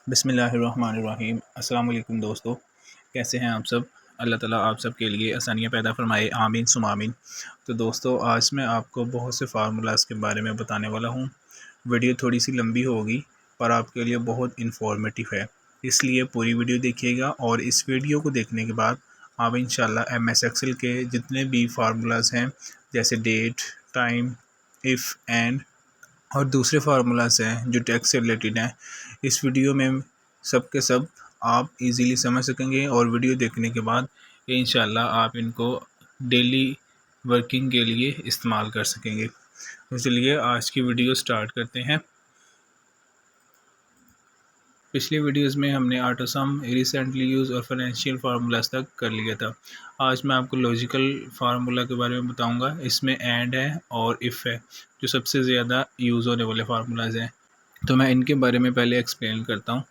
बिस्मिल्लाहिर्रहमानिर्रहीम। अस्सलाम वालेकुम दोस्तों, कैसे हैं आप सब। अल्लाह ताला आप सब के लिए आसानियाँ पैदा फरमाए, आमीन सुम आमीन। तो दोस्तों, आज मैं आपको बहुत से फार्मूलाज के बारे में बताने वाला हूँ। वीडियो थोड़ी सी लंबी होगी पर आपके लिए बहुत इन्फॉर्मेटिव है, इसलिए पूरी वीडियो देखिएगा। और इस वीडियो को देखने के बाद आप इंशाल्लाह एमएस एक्सेल के जितने भी फार्मूलाज हैं, जैसे डेट, टाइम, इफ़, एंड और दूसरे फार्मूलाज हैं जो टैक्स से रिलेटेड हैं, इस वीडियो में सब के सब आप इजीली समझ सकेंगे। और वीडियो देखने के बाद इंशाल्लाह आप इनको डेली वर्किंग के लिए इस्तेमाल कर सकेंगे। तो चलिए आज की वीडियो स्टार्ट करते हैं। पिछली वीडियोस में हमने ऑटो सम, रिसेंटली यूज़ और फाइनेंशियल फार्मूलाज तक कर लिया था। आज मैं आपको लॉजिकल फार्मूला के बारे में बताऊंगा। इसमें एंड है और इफ़ है, जो सबसे ज़्यादा यूज़ होने वाले फार्मूलाज हैं। तो मैं इनके बारे में पहले एक्सप्लेन करता हूँ।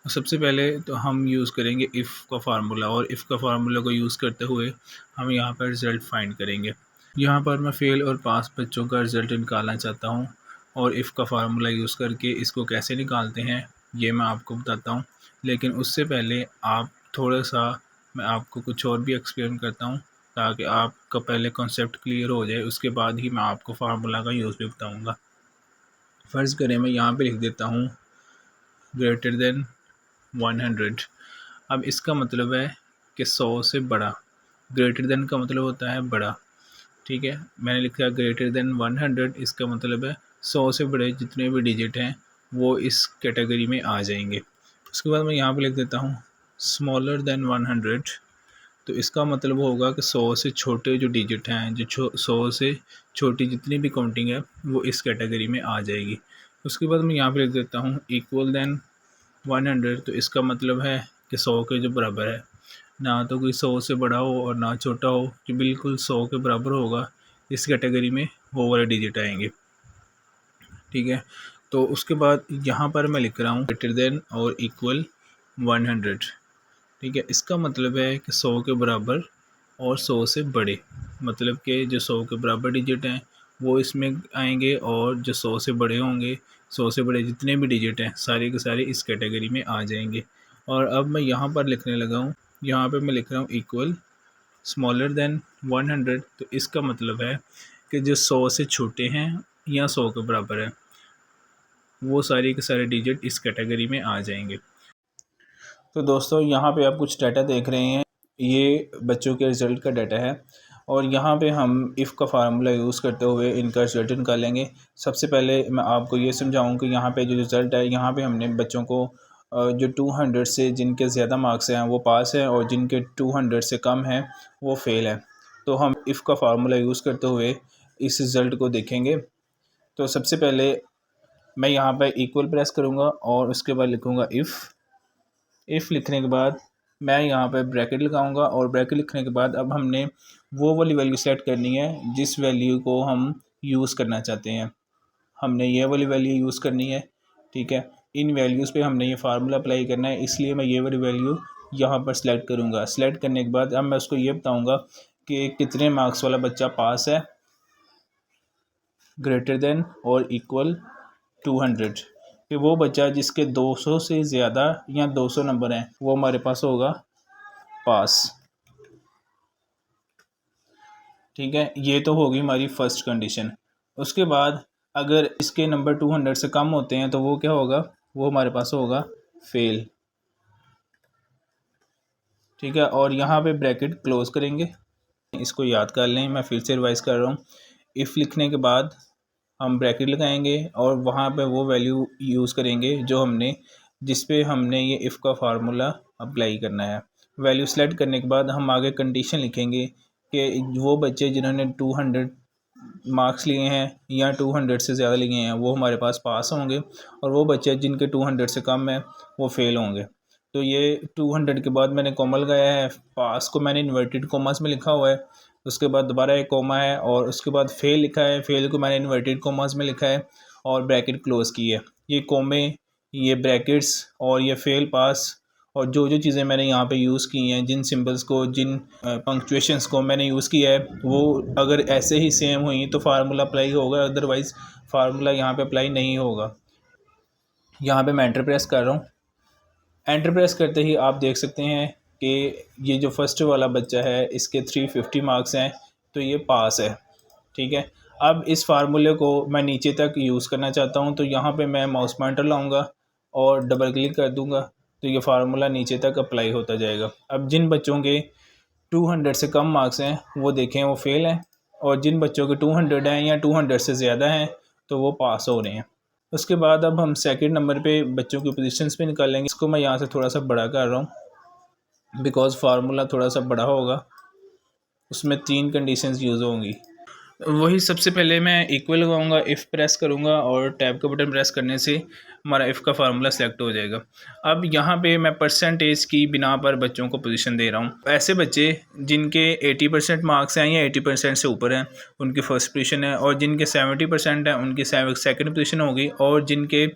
सबसे पहले तो हम यूज़ करेंगे इफ़ का फार्मूला, और इफ़ का फार्मूला को यूज़ करते हुए हम यहाँ पर रिज़ल्ट फाइंड करेंगे। यहाँ पर मैं फ़ेल और पास बच्चों का रिज़ल्ट निकालना चाहता हूँ, और इफ़ का फार्मूला यूज़ करके इसको कैसे निकालते हैं ये मैं आपको बताता हूँ। लेकिन उससे पहले आप थोड़ा सा मैं आपको कुछ और भी एक्सप्लेन करता हूँ, ताकि आपका पहले कॉन्सेप्ट क्लियर हो जाए, उसके बाद ही मैं आपको फार्मूला का यूज़ भी बताऊँगा। फ़र्ज़ करें मैं यहाँ पे लिख देता हूँ ग्रेटर देन 100। अब इसका मतलब है कि 100 से बड़ा। ग्रेटर देन का मतलब होता है बड़ा, ठीक है। मैंने लिखा ग्रेटर देन 100, इसका मतलब है 100 से बड़े जितने भी डिजिट हैं वो इस कैटेगरी में आ जाएंगे। उसके बाद मैं यहाँ पे लिख देता हूँ स्मॉलर देन 100। तो इसका मतलब होगा कि 100 से छोटे जो डिजिट हैं, जो 100 से छोटी जितनी भी काउंटिंग है वो इस कैटेगरी में आ जाएगी। उसके बाद मैं यहाँ पे लिख देता हूँ इक्वल देन 100। तो इसका मतलब है कि 100 के जो बराबर है, ना तो कोई 100 से बड़ा हो और ना छोटा हो, जो बिल्कुल 100 के बराबर होगा, इस कैटेगरी में वो वाले डिजिट आएंगे, ठीक है। तो उसके बाद यहाँ पर मैं लिख रहा हूँ ग्रेटर देन और इक्वल 100, ठीक है। इसका मतलब है कि 100 के बराबर और 100 से बड़े, मतलब कि जो 100 के बराबर डिजिट हैं वो इसमें आएंगे, और जो 100 से बड़े होंगे, 100 से बड़े जितने भी डिजिट हैं सारे के सारे इस कैटेगरी में आ जाएंगे। और अब मैं यहाँ पर लिखने लगा हूँ, यहाँ पे मैं लिख रहा हूँ इक्वल स्मॉलर देन 100। तो इसका मतलब है कि जो 100 से छोटे हैं या 100 के बराबर है वो सारे के सारे डिजिट इस कैटेगरी में आ जाएंगे। तो दोस्तों, यहाँ पे आप कुछ डाटा देख रहे हैं, ये बच्चों के रिज़ल्ट का डाटा है, और यहाँ पे हम इफ़ का फार्मूला यूज़ करते हुए इनका रिज़ल्ट निकालेंगे। सबसे पहले मैं आपको ये समझाऊँ कि यहाँ पे जो रिज़ल्ट है, यहाँ पे हमने बच्चों को जो 200 से जिनके ज़्यादा मार्क्स हैं वो पास हैं, और जिनके 200 से कम हैं वो फ़ेल हैं। तो हम इफ़ का फार्मूला यूज़ करते हुए इस रिज़ल्ट को देखेंगे। तो सबसे पहले मैं यहाँ पर इक्वल प्रेस करूँगा और उसके बाद लिखूँगा इफ़ लिखने के बाद मैं यहाँ पे ब्रैकेट लगाऊंगा, और ब्रैकेट लिखने के बाद अब हमने वो वाली वैल्यू सेट करनी है जिस वैल्यू को हम यूज़ करना चाहते हैं। हमने ये वाली वैल्यू यूज़ करनी है, ठीक है। इन वैल्यूज़ पे हमने ये फार्मूला अप्लाई करना है, इसलिए मैं ये वाली वैल्यू यहाँ पर सेलेक्ट करूँगा। सेलेक्ट करने के बाद अब मैं उसको ये बताऊँगा कि कितने मार्क्स वाला बच्चा पास है, ग्रेटर देन और इक्वल 200, कि वो बच्चा जिसके 200 से ज़्यादा या 200 नंबर हैं वो हमारे पास होगा पास, ठीक है। ये तो होगी हमारी फर्स्ट कंडीशन। उसके बाद अगर इसके नंबर 200 से कम होते हैं तो वो क्या होगा, वो हमारे पास होगा फेल, ठीक है। और यहाँ पे ब्रैकेट क्लोज करेंगे। इसको याद कर लें, मैं फिर से रिवाइज कर रहा हूँ। इफ़ लिखने के बाद हम ब्रैकेट लगाएंगे और वहाँ पे वो वैल्यू यूज़ करेंगे जो हमने, जिस पे हमने ये इफ़ का फार्मूला अप्लाई करना है। वैल्यू सेलेक्ट करने के बाद हम आगे कंडीशन लिखेंगे कि वो बच्चे जिन्होंने 200 मार्क्स लिए हैं या 200 से ज़्यादा लिए हैं वो हमारे पास होंगे, और वो बच्चे जिनके 200 से कम है वो फेल होंगे। तो ये 200 के बाद मैंने कॉमा लगाया है, पास को मैंने इन्वर्टेड कॉमास में लिखा हुआ है, उसके बाद दोबारा एक कॉमा है, और उसके बाद फेल लिखा है, फेल को मैंने इन्वर्टेड कॉमास में लिखा है और ब्रैकेट क्लोज की है। ये कॉमे, ये ब्रैकेट्स और ये फेल, पास, और जो जो चीज़ें मैंने यहाँ पे यूज़ की हैं, जिन सिंबल्स को, जिन पंक्चुएशंस को मैंने यूज़ किया है, वो अगर ऐसे ही सेम हुई तो फार्मूला अप्लाई होगा, अदरवाइज़ फार्मूला यहाँ पे अप्लाई नहीं होगा। यहाँ पे मैं एंटर प्रेस कर रहा हूँ। एंटर प्रेस करते ही आप देख सकते हैं कि ये जो फर्स्ट वाला बच्चा है इसके 350 मार्क्स हैं, तो ये पास है। ठीक है, अब इस फार्मूले को मैं नीचे तक यूज़ करना चाहता हूँ, तो यहाँ पे मैं माउस पॉइंटर लाऊंगा और डबल क्लिक कर दूंगा, तो ये फार्मूला नीचे तक अप्लाई होता जाएगा। अब जिन बच्चों के 200 से कम मार्क्स हैं वो देखें वो फेल हैं, और जिन बच्चों के 200 हैं या 200 से ज़्यादा हैं तो वो पास हो रहे हैं। उसके बाद अब हम सेकंड नंबर पे बच्चों की पोजीशंस पे निकालेंगे। इसको मैं यहाँ से थोड़ा सा बड़ा कर रहा हूँ बिकॉज़ फार्मूला थोड़ा सा बड़ा होगा, उसमें 3 कंडीशंस यूज़ होंगी। वही सबसे पहले मैं इक्वल लगाऊंगा, इफ़ प्रेस करूंगा और टैब का बटन प्रेस करने से हमारा इफ़ का फार्मूला सेलेक्ट हो जाएगा। अब यहाँ पे मैं परसेंटेज की बिना पर बच्चों को पोजीशन दे रहा हूँ। ऐसे बच्चे जिनके 80% मार्क्स हैं या 80% से ऊपर हैं उनकी फ़र्स्ट पोजीशन है, और जिनके 70% हैं उनकी सेकंड पोजीशन होगी, और जिनके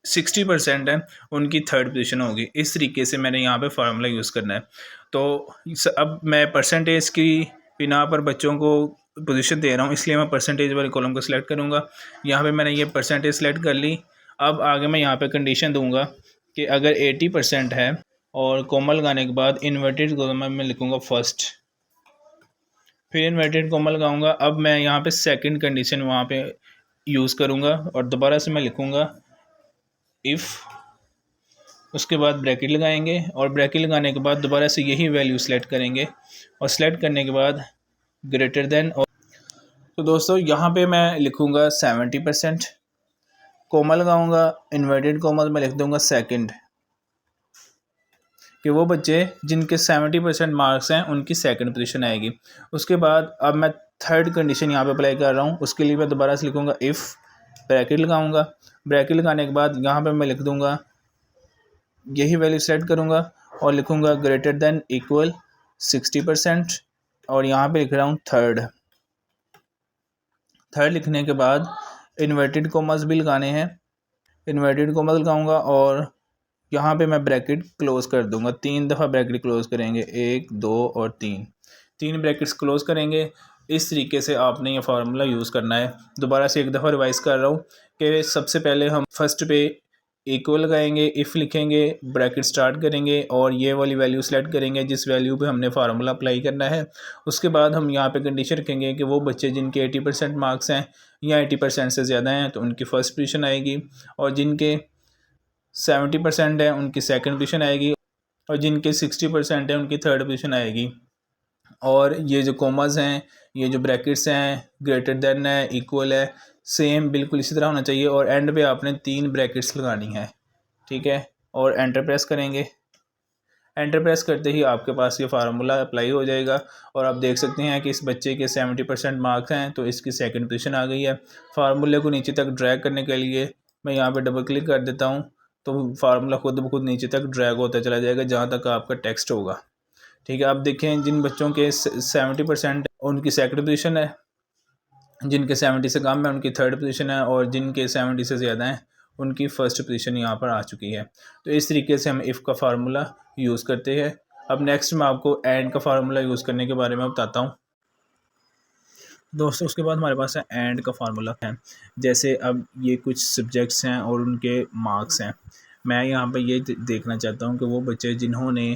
60% है उनकी थर्ड पोजीशन होगी। इस तरीके से मैंने यहाँ पे फार्मूला यूज़ करना है। तो अब मैं परसेंटेज की बिना पर बच्चों को पोजीशन दे रहा हूँ, इसलिए मैं परसेंटेज वाले कॉलम को सिलेक्ट करूँगा। यहाँ पे मैंने ये परसेंटेज सेलेक्ट कर ली। अब आगे मैं यहाँ पे कंडीशन दूंगा कि अगर 80% है और कोमा लगाने के बाद इन्वर्टेड कॉलम में लिखूँगा फर्स्ट, फिर इन्वर्टेड कोमा लगाऊँगा। अब मैं यहाँ पे सेकंड कंडीशन वहाँ पे यूज़ करूँगा और दोबारा से मैं लिखूँगा इफ़, उसके बाद ब्रैकेट लगाएंगे और ब्रैकेट लगाने के बाद दोबारा से यही वैल्यू सेलेक्ट करेंगे, और सेलेक्ट करने के बाद ग्रेटर देन। और तो दोस्तों यहाँ पे मैं लिखूँगा 70%, कोमा लगाऊंगा, इन्वर्टेड कोमा में लिख दूंगा सेकंड, कि वो बच्चे जिनके 70% मार्क्स हैं उनकी सेकंड पोजीशन आएगी। उसके बाद अब मैं थर्ड कंडीशन यहाँ पे अप्लाई कर रहा हूँ, उसके लिए मैं दोबारा से लिखूँगा इफ़, ब्रैकेट लगाऊंगा। ब्रैकेट लगाने के बाद यहाँ पे मैं लिख दूंगा, यही वैल्यू सेलेक्ट करूँगा और लिखूँगा ग्रेटर देन इक्वल 60%, और यहाँ पे लिख रहा हूँ थर्ड। थर्ड लिखने के बाद इन्वर्टेड कोमास भी लगाने हैं, इन्वर्टेड कोमास लगाऊंगा और यहाँ पे मैं ब्रैकेट क्लोज कर दूंगा। 3 दफ़ा ब्रैकेट क्लोज करेंगे, 1 2 और 3 ब्रैकेट्स क्लोज करेंगे। इस तरीके से आपने ये फार्मूला यूज़ करना है। दोबारा से एक दफ़ा रिवाइज़ कर रहा हूँ कि सबसे पहले हम फर्स्ट पे इक्वल लगाएंगे, इफ़ लिखेंगे, ब्रैकेट स्टार्ट करेंगे और ये वाली वैल्यू सेलेक्ट करेंगे जिस वैल्यू पे हमने फार्मूला अप्लाई करना है। उसके बाद हम यहाँ पे कंडीशन रखेंगे कि वो बच्चे जिनके 80% मार्क्स हैं या 80% से ज़्यादा हैं तो उनकी फ़र्स्ट पोजीशन आएगी, और जिनके 70% है उनकी सेकंड पोजीशन आएगी, और जिनके 60% है उनकी थर्ड पोजीशन आएगी। और ये जो कोमास हैं, ये जो ब्रैकेट्स हैं, ग्रेटर देन है, इक्वल है, सेम बिल्कुल इसी तरह होना चाहिए, और एंड पे आपने 3 ब्रैकेट्स लगानी है। ठीक है, और एंटर प्रेस करेंगे। एंटर प्रेस करते ही आपके पास ये फार्मूला अप्लाई हो जाएगा, और आप देख सकते हैं कि इस बच्चे के 70% मार्क्स हैं तो इसकी सेकंड पोजीशन आ गई है। फार्मूले को नीचे तक ड्रैग करने के लिए मैं यहाँ पे डबल क्लिक कर देता हूँ, तो फार्मूला खुद ब खुद नीचे तक ड्रैग होता चला जाएगा जहाँ तक आपका टेक्स्ट होगा। ठीक है, अब देखें जिन बच्चों के 70% उनकी सेकंड पोजीशन है, जिनके 70 से कम है उनकी थर्ड पोजीशन है, और जिनके 70 से ज़्यादा हैं उनकी फ़र्स्ट पोजीशन यहाँ पर आ चुकी है। तो इस तरीके से हम इफ़ का फार्मूला यूज़ करते हैं। अब नेक्स्ट मैं आपको एंड का फार्मूला यूज़ करने के बारे में बताता हूँ दोस्तों। उसके बाद हमारे पास है एंड का फार्मूला है। जैसे अब ये कुछ सब्जेक्ट्स हैं और उनके मार्क्स हैं, मैं यहाँ पर ये देखना चाहता हूँ कि वो बच्चे जिन्होंने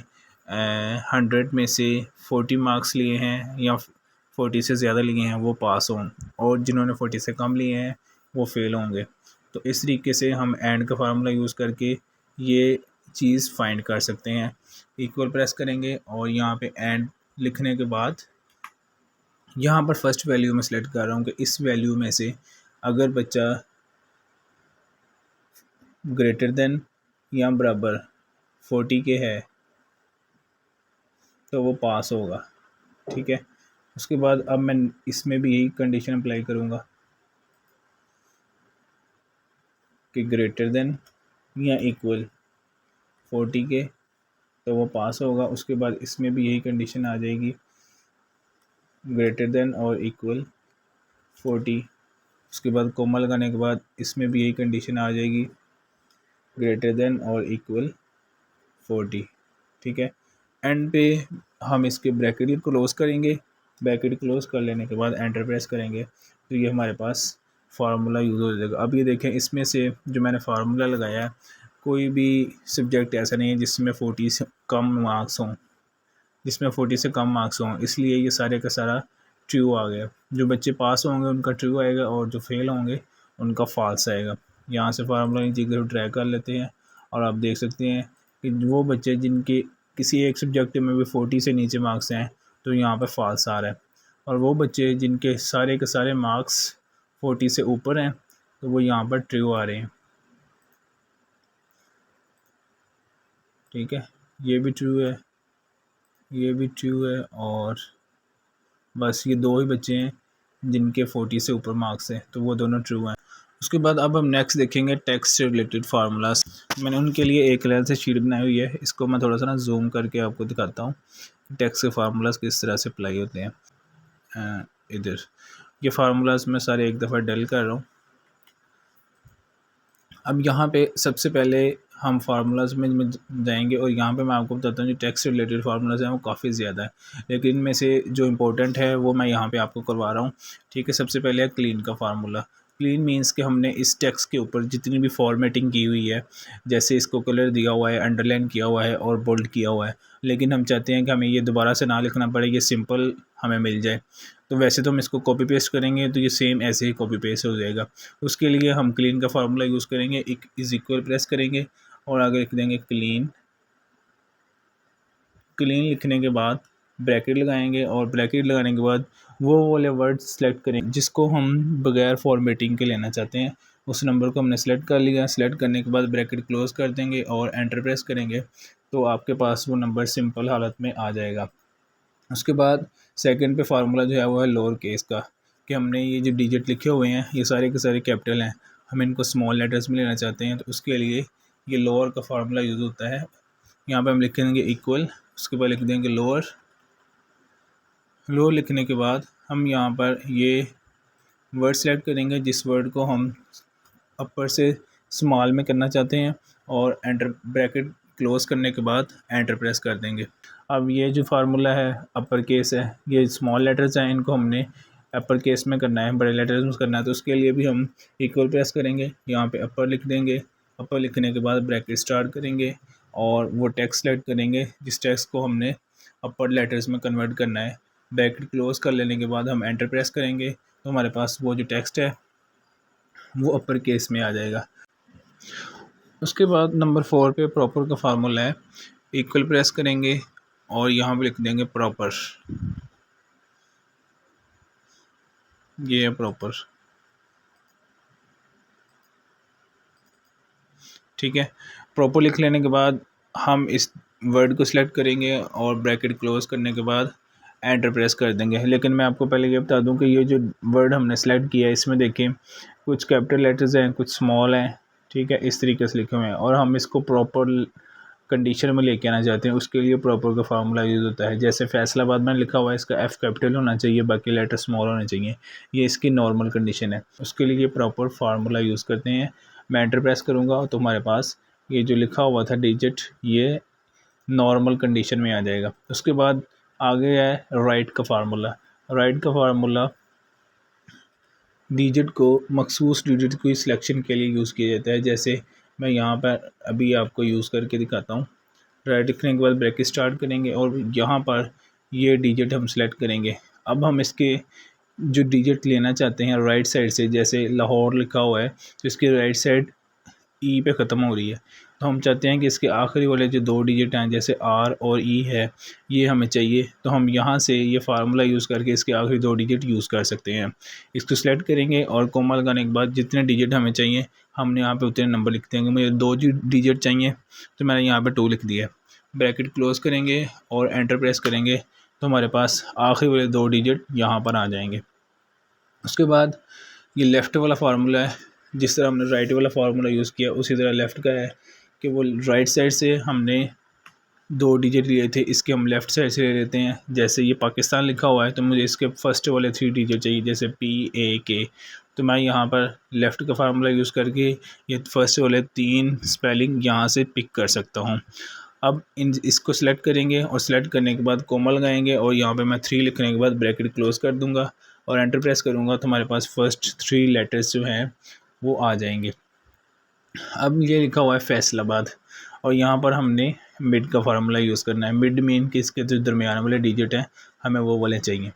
100 में से 40 मार्क्स लिए हैं या 40 से ज़्यादा लिए हैं वो पास हों, और जिन्होंने 40 से कम लिए हैं वो फेल होंगे। तो इस तरीके से हम एंड का फार्मूला यूज़ करके ये चीज़ फाइंड कर सकते हैं। इक्वल प्रेस करेंगे और यहाँ पे एंड लिखने के बाद यहाँ पर फर्स्ट वैल्यू में सेलेक्ट कर रहा हूँ कि इस वैल्यू में से अगर बच्चा ग्रेटर देन या बराबर 40 के है तो वो पास होगा। ठीक है, उसके बाद अब मैं इसमें भी यही कंडीशन अप्लाई करूँगा कि ग्रेटर देन या इक्वल 40 के तो वो पास होगा। उसके बाद इसमें भी यही कंडीशन आ जाएगी, ग्रेटर देन और इक्वल 40। उसके बाद कोमा लगाने के बाद इसमें भी यही कंडीशन आ जाएगी, ग्रेटर देन और इक्वल 40। ठीक है, एंड पे हम इसके ब्रैकेट क्लोज करेंगे। ब्रैकेट क्लोज कर लेने के बाद एंटर प्रेस करेंगे तो ये हमारे पास फार्मूला यूज़ हो जाएगा। अब ये देखें, इसमें से जो मैंने फार्मूला लगाया है कोई भी सब्जेक्ट ऐसा नहीं है जिसमें 40 से कम मार्क्स हों, इसलिए ये सारे का सारा ट्रू आ गया। जो बच्चे पास होंगे उनका ट्रू आएगा और जो फेल होंगे उनका फॉल्स आएगा। यहाँ से फार्मूला नीचे की तरफ ड्रैग कर लेते हैं और आप देख सकते हैं कि वो बच्चे जिनके किसी एक सब्जेक्ट में भी 40 से नीचे मार्क्स हैं तो यहाँ पे फॉल्स आ रहा है, और वो बच्चे जिनके सारे के सारे मार्क्स 40 से ऊपर हैं तो वो यहाँ पर ट्रू आ रहे हैं। ठीक है, ये भी ट्रू है, ये भी ट्रू है, और बस ये दो ही बच्चे हैं जिनके 40 से ऊपर मार्क्स हैं तो वो दोनों ट्रू हैं। उसके बाद अब हम नेक्स्ट देखेंगे टेक्स्ट से रिलेटेड फार्मूलाज। मैंने उनके लिए एक अलग से शीट बनाई हुई है, इसको मैं थोड़ा सा ना जूम करके आपको दिखाता हूँ टेक्स्ट के फार्मूलाज किस तरह से अप्लाई होते हैं। इधर ये फार्मूलाज मैं सारे एक दफ़ा डल कर रहा हूँ। अब यहाँ पे सबसे पहले हम फार्मूलाज में जाएंगे और यहाँ पे मैं आपको बताता हूँ जो टेक्स्ट रिलेटेड फार्मूलाज हैं वो काफ़ी ज़्यादा है, लेकिन इनमें से जो इंपॉर्टेंट है वो मैं यहाँ पे आपको करवा रहा हूँ। ठीक है, सबसे पहले है क्लीन का फार्मूला। क्लीन मीन्स कि हमने इस टेक्स्ट के ऊपर जितनी भी फॉर्मेटिंग की हुई है, जैसे इसको कलर दिया हुआ है, अंडरलाइन किया हुआ है और बोल्ड किया हुआ है, लेकिन हम चाहते हैं कि हमें ये दोबारा से ना लिखना पड़े, ये सिंपल हमें मिल जाए। तो वैसे तो हम इसको कॉपी पेस्ट करेंगे तो ये सेम ऐसे ही कॉपी पेस्ट हो जाएगा। उसके लिए हम क्लीन का फार्मूला यूज़ करेंगे, एक इज इक्वल प्रेस करेंगे और आगे लिख देंगे क्लीन। क्लीन लिखने के बाद ब्रैकेट लगाएंगे और ब्रैकेट लगाने के बाद वो वाले वर्ड सेलेक्ट करेंगे जिसको हम बगैर फॉर्मेटिंग के लेना चाहते हैं। उस नंबर को हमने सेलेक्ट कर लिया। सेलेक्ट करने के बाद ब्रैकेट क्लोज़ कर देंगे और एंटर प्रेस करेंगे तो आपके पास वो नंबर सिंपल हालत में आ जाएगा। उसके बाद सेकंड पे फार्मूला जो है वो है लोअर केस का, कि हमने ये जो डिजिट लिखे हुए हैं ये सारे के सारे कैपिटल हैं, हम इनको स्मॉल लेटर्स में लेना चाहते हैं तो उसके लिए ये लोअर का फार्मूला यूज़ होता है। यहाँ पे हम लिख देंगे इक्वल, उसके बाद लिख देंगे लोअर। लोअर लिखने के बाद हम यहाँ पर ये वर्ड सेलेक्ट करेंगे जिस वर्ड को हम अपर से स्मॉल में करना चाहते हैं और एंटर ब्रैकेट क्लोज़ करने के बाद एंटर प्रेस कर देंगे। अब ये जो फार्मूला है अपर केस है, ये स्मॉल लेटर्स हैं, इनको हमने अपर केस में करना है, बड़े लेटर्स में करना है, तो उसके लिए भी हम इक्वल प्रेस करेंगे, यहाँ पे अपर लिख देंगे। अपर लिखने के बाद ब्रैकेट स्टार्ट करेंगे और वो टेक्स्ट सेलेक्ट करेंगे जिस टेक्स्ट को हमने अपर लेटर्स में कन्वर्ट करना है। ब्रैकेट क्लोज़ कर लेने के बाद हम एंटर प्रेस करेंगे तो हमारे पास वो जो टेक्स्ट है वो अपर केस में आ जाएगा। उसके बाद नंबर 4 पे प्रॉपर का फार्मूला है, इक्वल प्रेस करेंगे और यहाँ पे लिख देंगे प्रॉपर। ये है प्रॉपर। ठीक है, प्रॉपर लिख लेने के बाद हम इस वर्ड को सिलेक्ट करेंगे और ब्रैकेट क्लोज करने के बाद एंटर प्रेस कर देंगे। लेकिन मैं आपको पहले ये बता दूं कि ये जो वर्ड हमने सेलेक्ट किया है इसमें देखें कुछ कैपिटल लेटर्स हैं, कुछ स्मॉल हैं। ठीक है, इस तरीके से लिखे हुए हैं और हम इसको प्रॉपर कंडीशन में लेके आना चाहते हैं, उसके लिए प्रॉपर का फार्मूला यूज़ होता है। जैसे फैसलाबाद में लिखा हुआ है इसका एफ़ कैपिटल होना चाहिए, बाकी लेटर स्मॉल होने चाहिए, ये इसकी नॉर्मल कंडीशन है। उसके लिए प्रॉपर फार्मूला यूज़ करते हैं। मैं एंटर प्रेस करूँगा तो हमारे पास ये जो लिखा हुआ था डिजिट ये नॉर्मल कंडीशन में आ जाएगा। उसके बाद आगे है राइट का फार्मूला। राइट का फार्मूला डिजिट को मखसूस डिजिट की सिलेक्शन के लिए यूज़ किया जाता है। जैसे मैं यहाँ पर अभी आपको यूज़ करके दिखाता हूँ। राइट लिखने के बाद ब्रैकेट स्टार्ट करेंगे और यहाँ पर ये डिजिट हम सेलेक्ट करेंगे। अब हम इसके जो डिजिट लेना चाहते हैं राइट साइड से, जैसे लाहौर लिखा हुआ है तो इसकी राइट साइड ई पे ख़त्म हो रही है, तो हम चाहते हैं कि इसके आखिरी वाले जो दो डिजिट हैं जैसे आर और ई है ये हमें चाहिए, तो हम यहाँ से ये फार्मूला यूज़ करके इसके आखिरी दो डिजिट यूज़ कर सकते हैं। इसको सेलेक्ट करेंगे और कोमा लगाने के बाद जितने डिजिट हमें चाहिए हमने यहाँ पे उतने नंबर लिख देंगे। मुझे दो डिजिट चाहिए तो मैंने यहाँ पर 2 लिख दिया। ब्रैकेट क्लोज़ करेंगे और एंटर प्रेस करेंगे तो हमारे पास आखिरी वाले 2 डिजिट यहाँ पर आ जाएंगे। उसके बाद ये लेफ़्ट वाला फार्मूला है, जिस तरह हमने राइट वाला फार्मूला यूज़ किया उसी तरह लेफ़्ट का है कि वो राइट साइड से हमने 2 डिजिट लिए थे, इसके हम लेफ़्ट साइड से ले लेते हैं। जैसे ये पाकिस्तान लिखा हुआ है तो मुझे इसके फर्स्ट वाले 3 डिजिट चाहिए, जैसे PAK, तो मैं यहाँ पर लेफ़्ट का फार्मूला यूज़ करके ये फर्स्ट वाले 3 स्पेलिंग यहाँ से पिक कर सकता हूँ। अब इसको सेलेक्ट करेंगे और सेलेक्ट करने के बाद कोमा लगाएंगे और यहाँ पे मैं 3 लिखने के बाद ब्रैकेट क्लोज़ कर दूँगा और एंटर प्रेस करूँगा तो हमारे पास फर्स्ट 3 लेटर्स जो हैं वो आ जाएंगे। अब ये लिखा हुआ है फैसलाबाद, और यहाँ पर हमने मिड का फार्मूला यूज़ करना है। मिड मीन कि इसके जो दरमियान वाले डिजिट हैं हमें वो वाले चाहिए,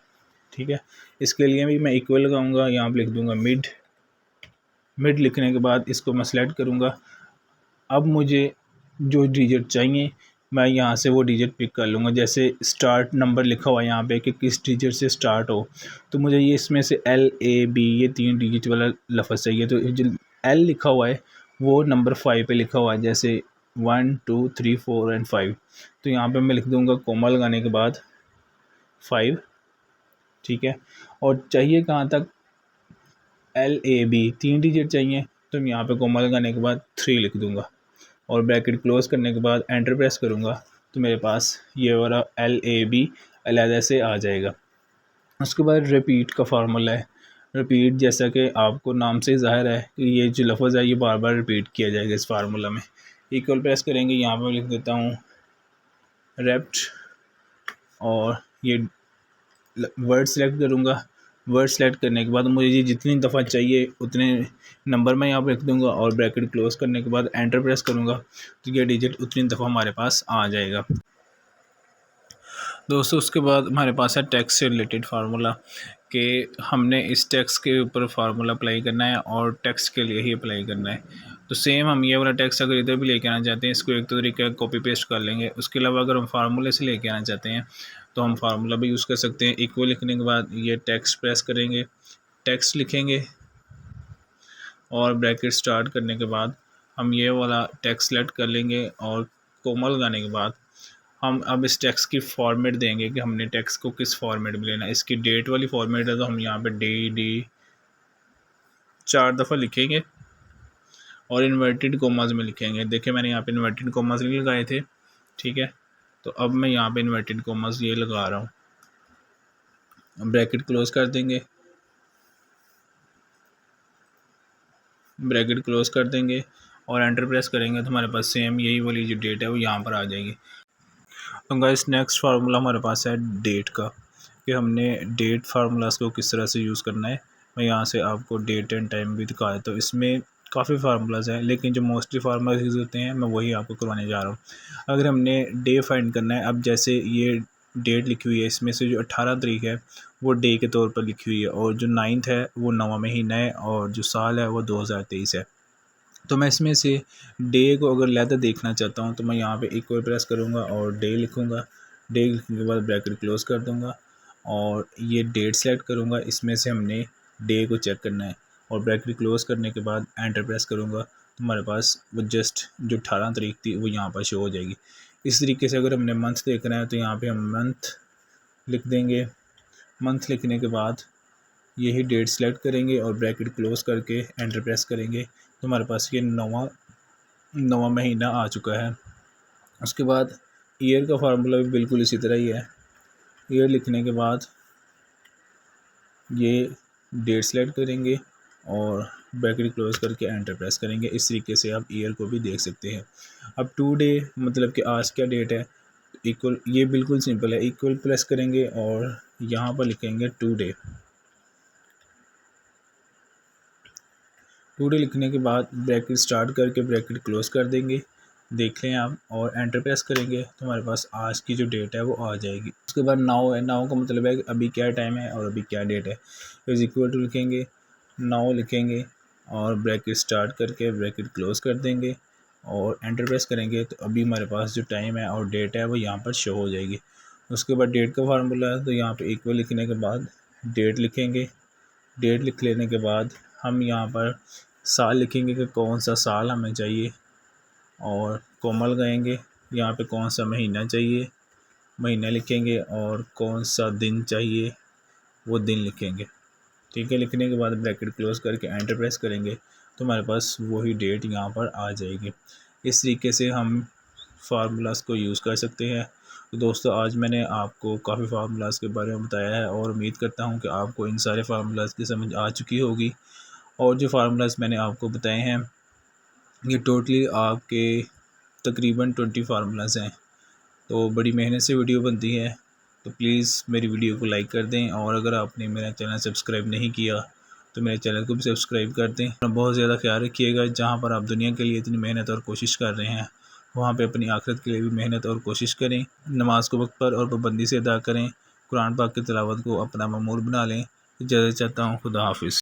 ठीक है। इसके लिए भी मैं इक्वल लगाऊंगा, यहाँ पर लिख दूंगा मिड। मिड लिखने के बाद इसको मैं सेलेक्ट करूँगा। अब मुझे जो डिजिट चाहिए मैं यहाँ से वो डिजिट पिक कर लूँगा। जैसे स्टार्ट नंबर लिखा हुआ है यहाँ पे कि किस डिजिट से स्टार्ट हो, तो मुझे ये इसमें से LAB ये 3 डिजिट वाला लफ्ज़ चाहिए। तो जो L लिखा हुआ है वो नंबर 5 पे लिखा हुआ है, जैसे 1 2 3 4 एंड 5। तो यहाँ पे मैं लिख दूँगा कोमा लगाने के बाद 5, ठीक है। और चाहिए कहाँ तक, LAB 3 डिजिट चाहिए, तो मैं यहाँ पे कोमा लगाने के बाद 3 लिख दूँगा और ब्रैकेट क्लोज करने के बाद एंटर प्रेस करूँगा, तो मेरे पास ये वाला LAB अलहदा से आ जाएगा। उसके बाद रिपीट का फार्मूला है। रिपीट जैसा कि आपको नाम से ज़ाहिर है कि ये जो लफ्ज़ है ये बार बार रिपीट किया जाएगा इस फार्मूला में। इक्वल प्रेस करेंगे, यहाँ पर लिख देता हूँ रेप्ट, और ये वर्ड सेलेक्ट करूँगा। वर्ड सेलेक्ट करने के बाद मुझे जितनी दफ़ा चाहिए उतने नंबर मैं यहाँ पर लिख दूँगा और ब्रैकेट क्लोज करने के बाद एंटर प्रेस करूँगा, तो ये डिजिट उतनी दफ़ा हमारे पास आ जाएगा। दोस्तों उसके बाद हमारे पास है टैक्स से रिलेटेड फार्मूला, कि हमने इस टैक्स के ऊपर फार्मूला अप्लाई करना है और टैक्स के लिए ही अप्लाई करना है। तो सेम हम ये वाला टैक्स अगर इधर भी लेके आना चाहते हैं, इसको एक तो तरीका कॉपी पेस्ट कर लेंगे। उसके अलावा अगर हम फार्मूले से लेके आना चाहते हैं तो हम फार्मूला भी यूज़ कर सकते हैं। इक्वल लिखने के बाद ये टैक्स प्रेस करेंगे, टैक्स लिखेंगे और ब्रैकेट स्टार्ट करने के बाद हम ये वाला टैक्स सेलेक्ट कर लेंगे और कोमा लगाने के बाद हम अब इस टैक्स की फॉर्मेट देंगे कि हमने टैक्स को किस फॉर्मेट में लेना है। इसकी डेट वाली फॉर्मेट है तो हम यहाँ पे डी 4 दफ़ा लिखेंगे और इन्वर्टेड कोमास में लिखेंगे। देखिए मैंने यहाँ पे इन्वर्टेड कोमास नहीं लगाए थे, ठीक है। तो अब मैं यहाँ पे इन्वर्टेड कोमास ये लगा रहा हूँ। ब्रैकेट क्लोज कर देंगे, ब्रैकेट क्लोज कर देंगे और एंटर प्रेस करेंगे, तो हमारे पास सेम यही वाली जो डेट है वो यहाँ पर आ जाएगी। तो गाइस नेक्स्ट फार्मूला हमारे पास है डेट का, कि हमने डेट फार्मूलाज को किस तरह से यूज़ करना है। मैं यहाँ से आपको डेट एंड टाइम भी दिखाया, तो इसमें काफ़ी फार्मूलाज हैं, लेकिन जो मोस्टली फार्मूलाज यूज़ होते हैं मैं वही आपको करवाने जा रहा हूँ। अगर हमने डे फाइंड करना है, अब जैसे ये डेट लिखी हुई है, इसमें से जो 18 तारीख है वो डे के तौर पर लिखी हुई है, और जो 9 है वो 9वां महीना है, और जो साल है वो 2023 है। तो मैं इसमें से डे को अगर लहदा देखना चाहता हूँ तो मैं यहाँ पे इक्वल प्रेस करूँगा और डे लिखूँगा। डे लिखने के बाद ब्रैकेट क्लोज कर दूँगा और ये डेट सेलेक्ट करूँगा। इसमें से हमने डे को चेक करना है और ब्रैकेट क्लोज करने के बाद एंटर प्रेस करूँगा, तो हमारे पास वो जस्ट जो 18 तारीख थी वो यहाँ पर शो हो जाएगी। इस तरीके से अगर हमने मंथ देखना है तो यहाँ पर हम मंथ लिख देंगे। मंथ लिखने के बाद यही डेट सेलेक्ट करेंगे और ब्रैकेट क्लोज करके एंटर प्रेस करेंगे, तो हमारे पास ये नवा महीना आ चुका है। उसके बाद ईयर का फार्मूला भी बिल्कुल इसी तरह ही है। ईयर लिखने के बाद ये डेट सेलेक्ट करेंगे और ब्रैकेट क्लोज करके एंटर प्रेस करेंगे। इस तरीके से आप ईयर को भी देख सकते हैं। अब टू डे मतलब कि आज क्या डेट है, इक्वल, ये बिल्कुल सिंपल है। इक्वल प्रेस करेंगे और यहाँ पर लिखेंगे टू डे। टू डे लिखने के बाद ब्रैकेट स्टार्ट करके ब्रैकेट क्लोज कर देंगे, देख लें आप, और एंटर प्रेस करेंगे तो हमारे पास आज की जो डेट है वो आ जाएगी। उसके बाद नाउ है, नाउ का मतलब है कि अभी क्या टाइम है और अभी क्या डेट है। इज इक्वल टू लिखेंगे, नाउ लिखेंगे और ब्रैकेट स्टार्ट करके ब्रैकेट क्लोज कर देंगे और एंटर प्रेस करेंगे, तो अभी हमारे पास जो टाइम है और डेट है वो यहाँ पर शो हो जाएगी। उसके बाद डेट का फार्मूला है, तो यहाँ पर इक्वल लिखने के बाद डेट लिखेंगे। डेट लिख लेने के बाद हम यहाँ पर साल लिखेंगे कि कौन सा साल हमें चाहिए और कोमा लगाएंगे। यहाँ पे कौन सा महीना चाहिए, महीना लिखेंगे, और कौन सा दिन चाहिए वो दिन लिखेंगे। ठीक है, लिखने के बाद ब्रैकेट क्लोज करके एंटर प्रेस करेंगे तो हमारे पास वही डेट यहाँ पर आ जाएगी। इस तरीके से हम फार्मूलाज को यूज़ कर सकते हैं। तो दोस्तों आज मैंने आपको काफ़ी फार्मूलाज के बारे में बताया है और उम्मीद करता हूँ कि आपको इन सारे फार्मूलाज की समझ आ चुकी होगी। और जो फार्मूलाज मैंने आपको बताए हैं ये टोटली आपके तकरीबन 20 फार्मूलाज हैं। तो बड़ी मेहनत से वीडियो बनती है, तो प्लीज़ मेरी वीडियो को लाइक कर दें, और अगर आपने मेरा चैनल सब्सक्राइब नहीं किया तो मेरे चैनल को भी सब्सक्राइब कर दें। बहुत ज़्यादा ख्याल रखिएगा, जहाँ पर आप दुनिया के लिए इतनी मेहनत और कोशिश कर रहे हैं वहाँ पे अपनी आखिरत के लिए भी मेहनत और कोशिश करें। नमाज को वक्त पर और पाबंदी से अदा करें। कुरान पाक की तिलावत को अपना मामूल बना लें। इजाज़त चाहता हूँ। खुदा हाफिज़।